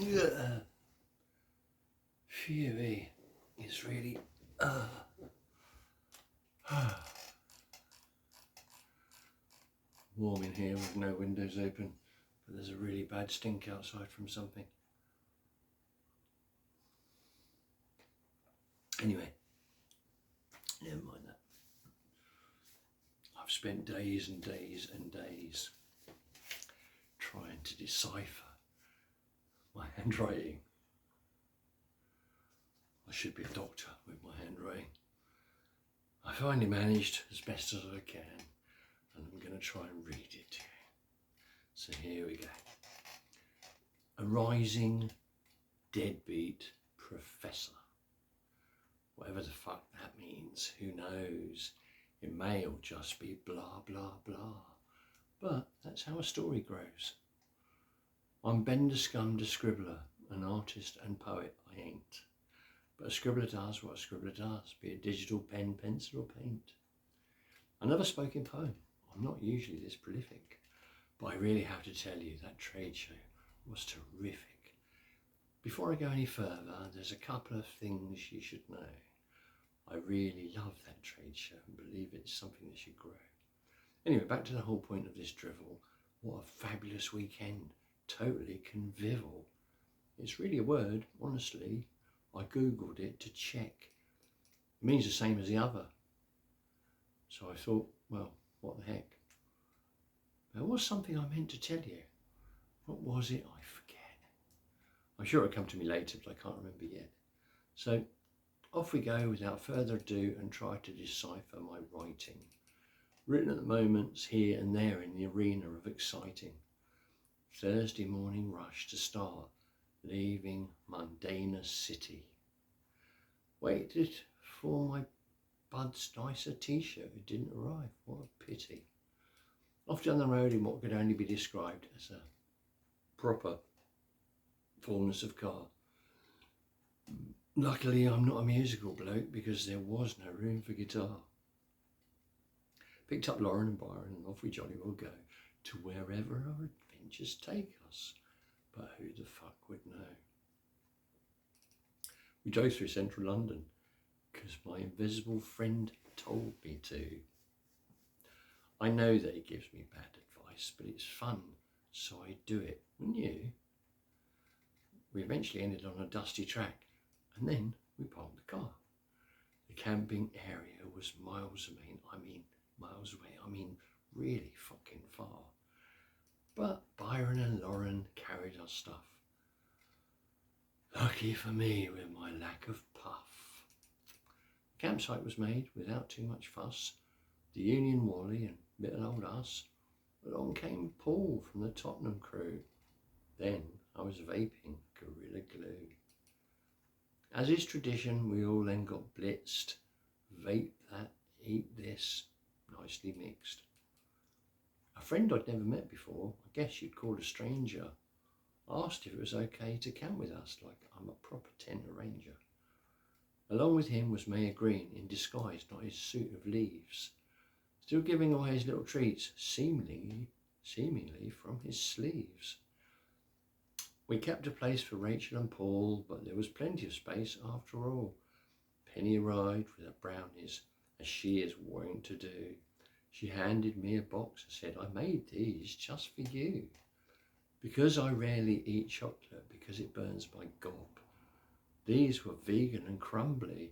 Yeah. Phew, it's really warm in here with no windows open, but there's a really bad stink outside from something. Anyway, never mind that. I've spent days and days and days trying to decipher my handwriting. I should be a doctor with my handwriting. I finally managed as best as I can, and I'm going to try and read it to you. So here we go. A rising deadbeat professor. Whatever the fuck that means, who knows? It may all just be blah, blah, blah. But that's how a story grows. I'm Bender Scum, the scribbler, an artist and poet. I ain't. But a scribbler does what a scribbler does, be it digital, pen, pencil or paint. Another spoken poem. I'm not usually this prolific, but I really have to tell you that trade show was terrific. Before I go any further, there's a couple of things you should know. I really love that trade show and believe it's something that should grow. Anyway, back to the whole point of this drivel. What a fabulous weekend. Totally convivial. It's really a word, honestly. I googled it to check. It means the same as the other. So I thought, well, what the heck. There was something I meant to tell you. What was it? I forget. I'm sure it'll come to me later, but I can't remember yet. So off we go without further ado and try to decipher my writing. Written at the moments here and there in the arena of exciting. Thursday morning rush to start, leaving mundanous city. Waited for my Bud's nicer t-shirt, it didn't arrive, what a pity. Off down the road in what could only be described as a proper fullness of car. Luckily I'm not a musical bloke because there was no room for guitar. Picked up Lauren and Byron and off we jolly well go to wherever our adventures take us. But who the fuck would know? We drove through central London because my invisible friend told me to. I know that he gives me bad advice, but it's fun, so I do it, wouldn't you? We eventually ended on a dusty track, and then we parked the car. The camping area was miles away, I mean really fucking far. But Byron and Lauren carried our stuff. Lucky for me with my lack of puff. The campsite was made without too much fuss. The Union Wally and little old us. Along came Paul from the Tottenham crew. Then I was vaping Gorilla Glue. As is tradition, we all then got blitzed. Vape that, eat this, nicely mixed. A friend I'd never met before, I guess you'd call a stranger, asked if it was okay to camp with us, like I'm a proper tent arranger. Along with him was Mayor Green, in disguise, not his suit of leaves, still giving away his little treats, seemingly from his sleeves. We kept a place for Rachel and Paul, but there was plenty of space after all. Penny arrived with her brownies, as she is wont to do. She handed me a box and said, I made these just for you. Because I rarely eat chocolate because it burns my gob. These were vegan and crumbly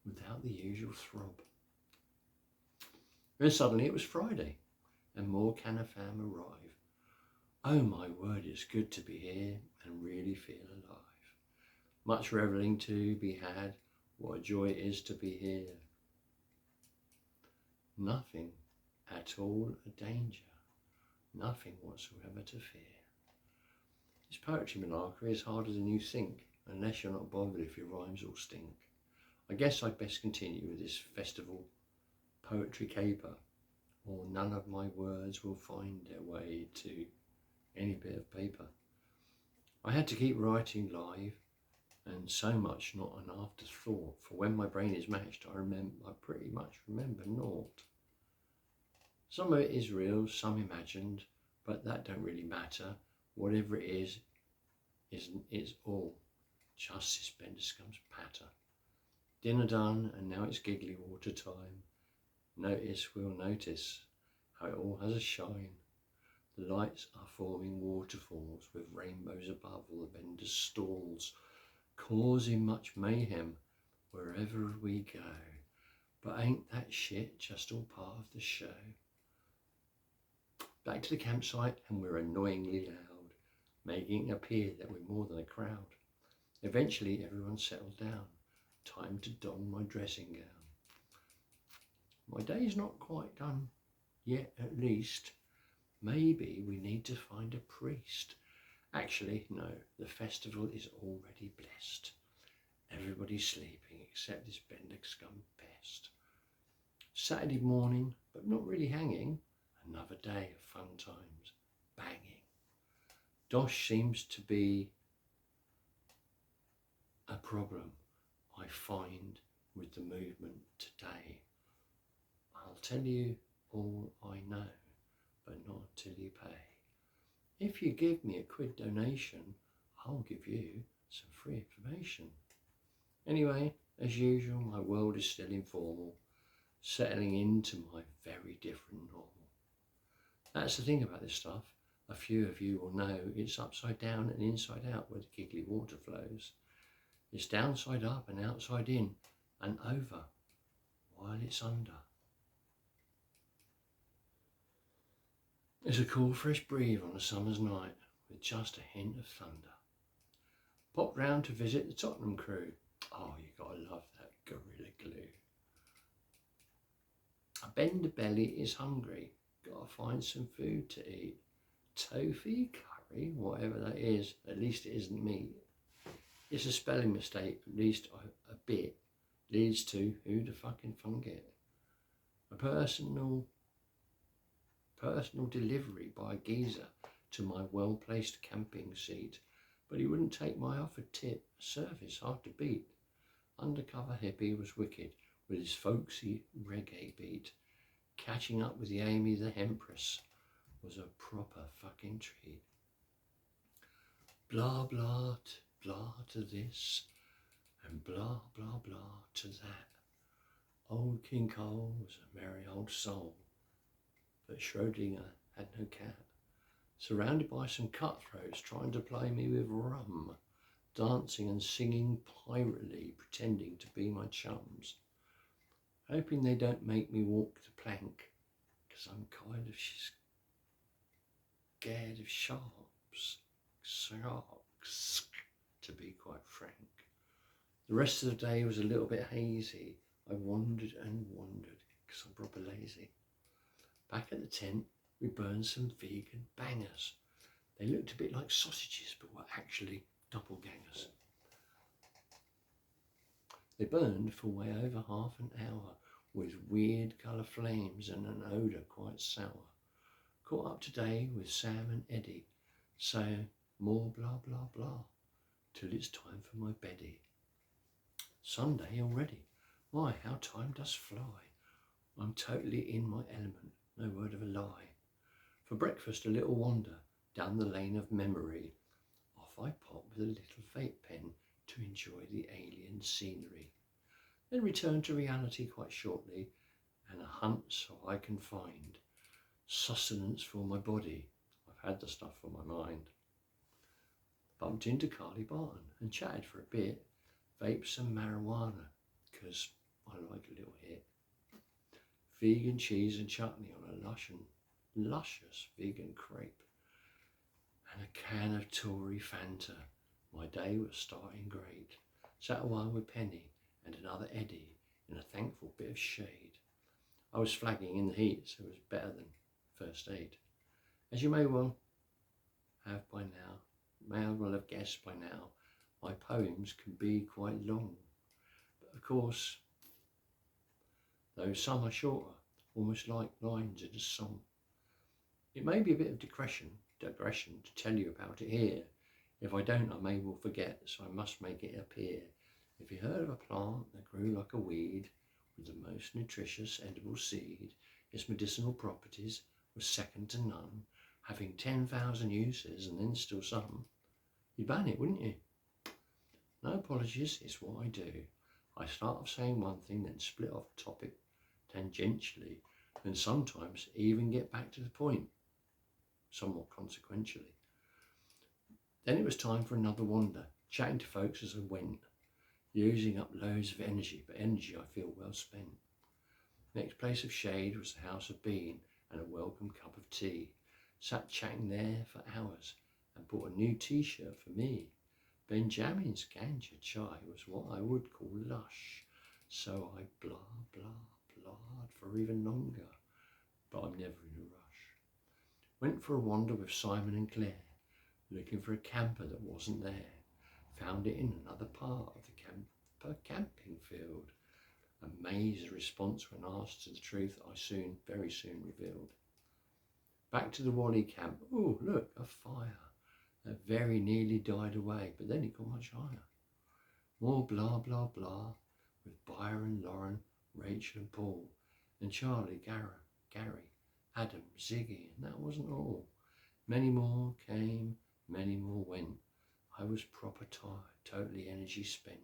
without the usual throb. Then suddenly it was Friday and more Canafam arrive. Oh my word, it's good to be here and really feel alive. Much revelling to be had, what a joy it is to be here. Nothing at all a danger, nothing whatsoever to fear. This poetry malarkey is harder than you think, unless you're not bothered if your rhymes all stink. I guess I'd best continue with this festival poetry caper, or none of my words will find their way to any bit of paper. I had to keep writing live, and so much not an afterthought, for when my brain is matched, I pretty much remember naught. Some of it is real, some imagined, but that don't really matter. Whatever it is, isn't it all just this Benderscum's patter? Dinner done, and now it's giggly water time. We'll notice how it all has a shine. The lights are forming waterfalls with rainbows above all the vendors' stalls, causing much mayhem wherever we go. But ain't that shit just all part of the show? Back to the campsite, and we're annoyingly loud, making it appear that we're more than a crowd. Eventually everyone settled down. Time to don my dressing gown. My day's not quite done yet, at least. Maybe we need to find a priest. Actually, no, the festival is already blessed. Everybody's sleeping except this Benderscum pest. Saturday morning, but not really hanging. Another day of fun times, banging. Dosh seems to be a problem I find with the movement today. I'll tell you all I know, but not until you pay. If you give me a quid donation, I'll give you some free information. Anyway, as usual, my world is still informal, settling into my very different normal. That's the thing about this stuff. A few of you will know it's upside down and inside out where the giggly water flows. It's downside up and outside in and over while it's under. It's a cool fresh breeze on a summer's night with just a hint of thunder. Popped round to visit the Tottenham crew. Oh, you gotta love that Gorilla Glue. A bender belly is hungry. Gotta find some food to eat. Tofu curry, whatever that is, at least it isn't meat. It's a spelling mistake, at least a bit, leads to who the fucking funk it. A personal delivery by a geezer to my well-placed camping seat, but he wouldn't take my offered tip. Service hard to beat. Undercover hippie was wicked with his folksy reggae beat. Catching up with the Amy the Empress was a proper fucking treat. Blah blah blah to this and blah blah blah to that. Old King Cole was a merry old soul, but Schrödinger had no cat. Surrounded by some cutthroats trying to play me with rum, dancing and singing pirately, pretending to be my chums. Hoping they don't make me walk the plank, because I'm kind of scared of sharks, to be quite frank. The rest of the day was a little bit hazy. I wandered and wandered, because I'm proper lazy. Back at the tent, we burned some vegan bangers. They looked a bit like sausages, but were actually doppelgangers. They burned for way over half an hour with weird colour flames and an odour quite sour. Caught up today with Sam and Eddie, saying more blah blah blah, till it's time for my beddie. Sunday already. My, how time does fly. I'm totally in my element, no word of a lie. For breakfast, a little wander down the lane of memory. Off I pop with a little vape pen to enjoy the alien scenery. Then return to reality quite shortly, and a hunt so I can find sustenance for my body. I've had the stuff for my mind. Bumped into Carly Barton and chatted for a bit, vaped some marijuana, 'cause I like a little hit. Vegan cheese and chutney on a luscious vegan crepe, and a can of Tory Fanta. My day was starting great. Sat a while with Penny and another Eddie in a thankful bit of shade. I was flagging in the heat, so it was better than first aid. As you may well have guessed by now, my poems can be quite long. But of course, though some are shorter, almost like lines in a song. It may be a bit of digression to tell you about it here. If I don't, I may well forget, so I must make it appear. If you heard of a plant that grew like a weed, with the most nutritious edible seed, its medicinal properties were second to none, having 10,000 uses and then still some, You'd ban it, wouldn't you? No apologies, it's what I do. I start off saying one thing, then split off topic tangentially, and sometimes even get back to the point, somewhat consequentially. Then it was time for another wander, chatting to folks as I went, using up loads of energy, but energy I feel well spent. Next place of shade was the house of bean and a welcome cup of tea. Sat chatting there for hours and bought a new t-shirt for me. Benjamin's ganja chai was what I would call lush, so I blah blahed for even longer, but I'm never in a rush. Went for a wander with Simon and Claire, looking for a camper that wasn't there. Found it in another part of the camping field. Amazed the response when asked to the truth I very soon revealed. Back to the Wally camp. Oh, look, a fire that very nearly died away, but then it got much higher. More blah blah blah with Byron, Lauren, Rachel and Paul, and Charlie, Gary, Adam, Ziggy, and that wasn't all. Many more came, many more went. I was proper tired, totally energy spent.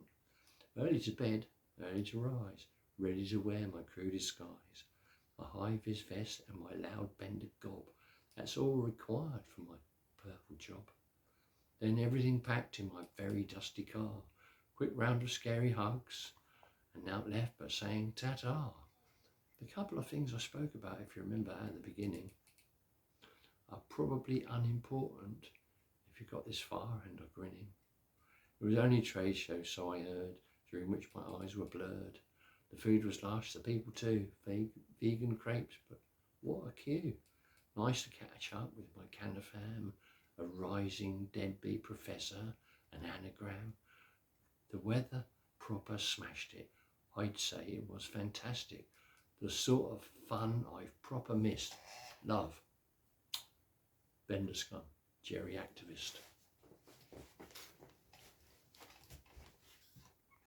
Early to bed, early to rise, ready to wear my crew disguise, my high-vis vest and my loud bender gob. That's all required for my purple job. Then everything packed in my very dusty car. Quick round of scary hugs, and out left but saying ta-ta. The couple of things I spoke about, if you remember at the beginning, are probably unimportant if you got this far and are grinning. It was only a trade show, so I heard, during which my eyes were blurred. The food was lush, the people too, vegan crepes, but what a queue. Nice to catch up with my Canada fam, a rising deadbeat professor, an anagram. The weather proper smashed it. I'd say it was fantastic. The sort of fun I've proper missed. Love. Bender Scum, Jerry Activist.